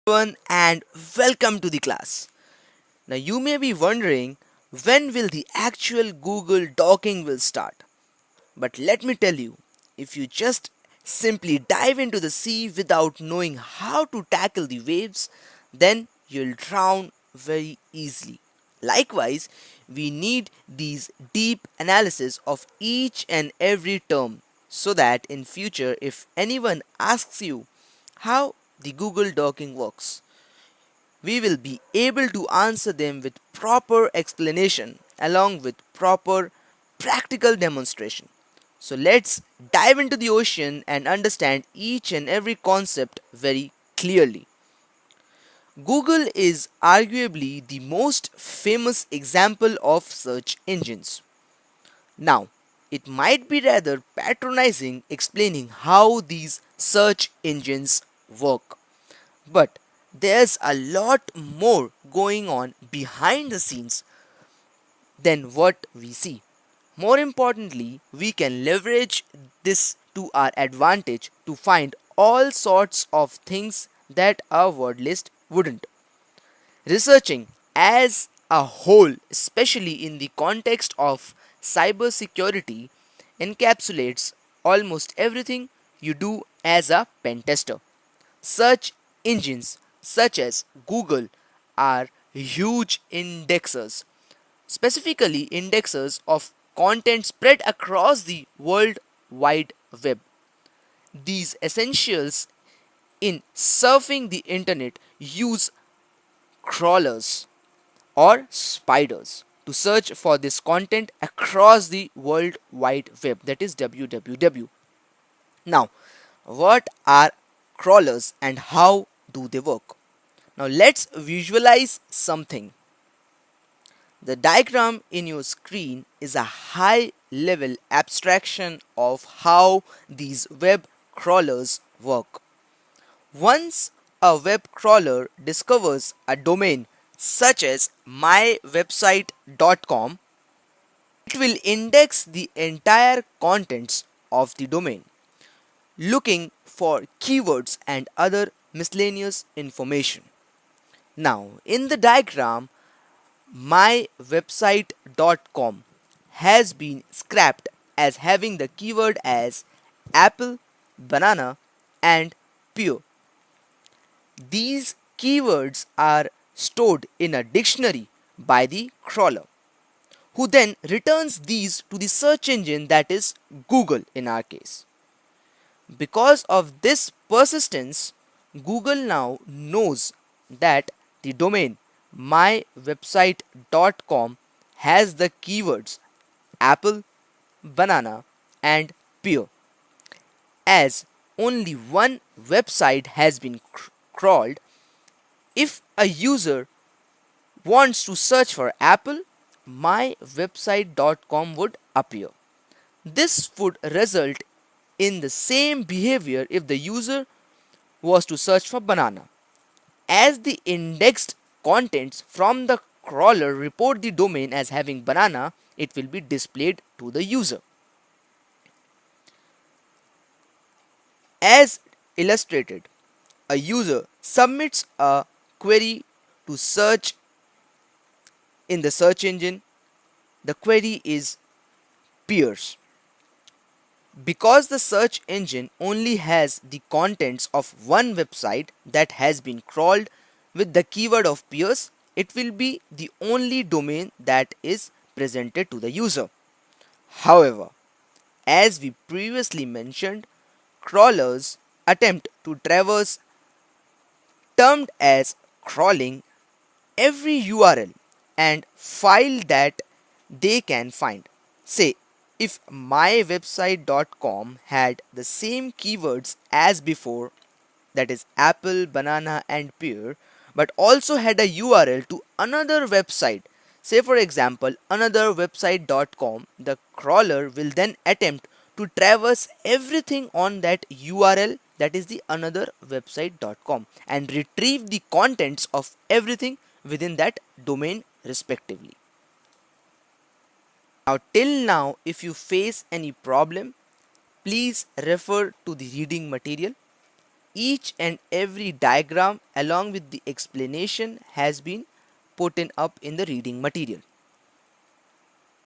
everyone and welcome to the class. Now you may be wondering when will the actual Google docking will start. But let me tell you, if you just simply dive into the sea without knowing how to tackle the waves, then you'll drown very easily. Likewise, we need these deep analysis of each and every term so that in future if anyone asks you how the Google docking works, we will be able to answer them with proper explanation along with proper practical demonstration. So let's dive into the ocean and understand each and every concept very clearly. Google is arguably the most famous example of search engines. Now, it might be rather patronizing explaining how these search engines work. But there's a lot more going on behind the scenes than what we see. More importantly, we can leverage this to our advantage to find all sorts of things that a word list wouldn't. Researching as a whole, especially in the context of cybersecurity, encapsulates almost everything you do as a pen tester. Search engines such as Google are huge indexers, specifically indexers of content spread across the World Wide Web. These essentials in surfing the internet use crawlers or spiders to search for this content across the World Wide Web, that is www. Now, what are crawlers and how do they work? Now, let's visualize something. The diagram in your screen is a high level abstraction of how these web crawlers work. Once a web crawler discovers a domain such as mywebsite.com, it will index the entire contents of the domain, looking for keywords and other miscellaneous information. Now, in the diagram, mywebsite.com has been scrapped as having the keyword as apple, banana, and pear. These keywords are stored in a dictionary by the crawler, who then returns these to the search engine, that is Google in our case. Because of this persistence, Google now knows that the domain mywebsite.com has the keywords apple, banana, and pear. As only one website has been crawled, if a user wants to search for apple, mywebsite.com would appear. This would result in the same behavior if the user was to search for banana. As the indexed contents from the crawler report the domain as having banana, it will be displayed to the user. As illustrated, a user submits a query to search in the search engine. The query is pears. Because the search engine only has the contents of one website that has been crawled with the keyword of pears, it will be the only domain that is presented to the user. However, as we previously mentioned, crawlers attempt to traverse, termed as crawling, every URL and file that they can find. Say, if mywebsite.com had the same keywords as before, that is apple, banana, and pear, but also had a URL to another website, say for example another website.com, the crawler will then attempt to traverse everything on that URL, that is the another website.com, and retrieve the contents of everything within that domain respectively. Now, till now, if you face any problem, please refer to the reading material. Each and every diagram along with the explanation has been put in up in the reading material.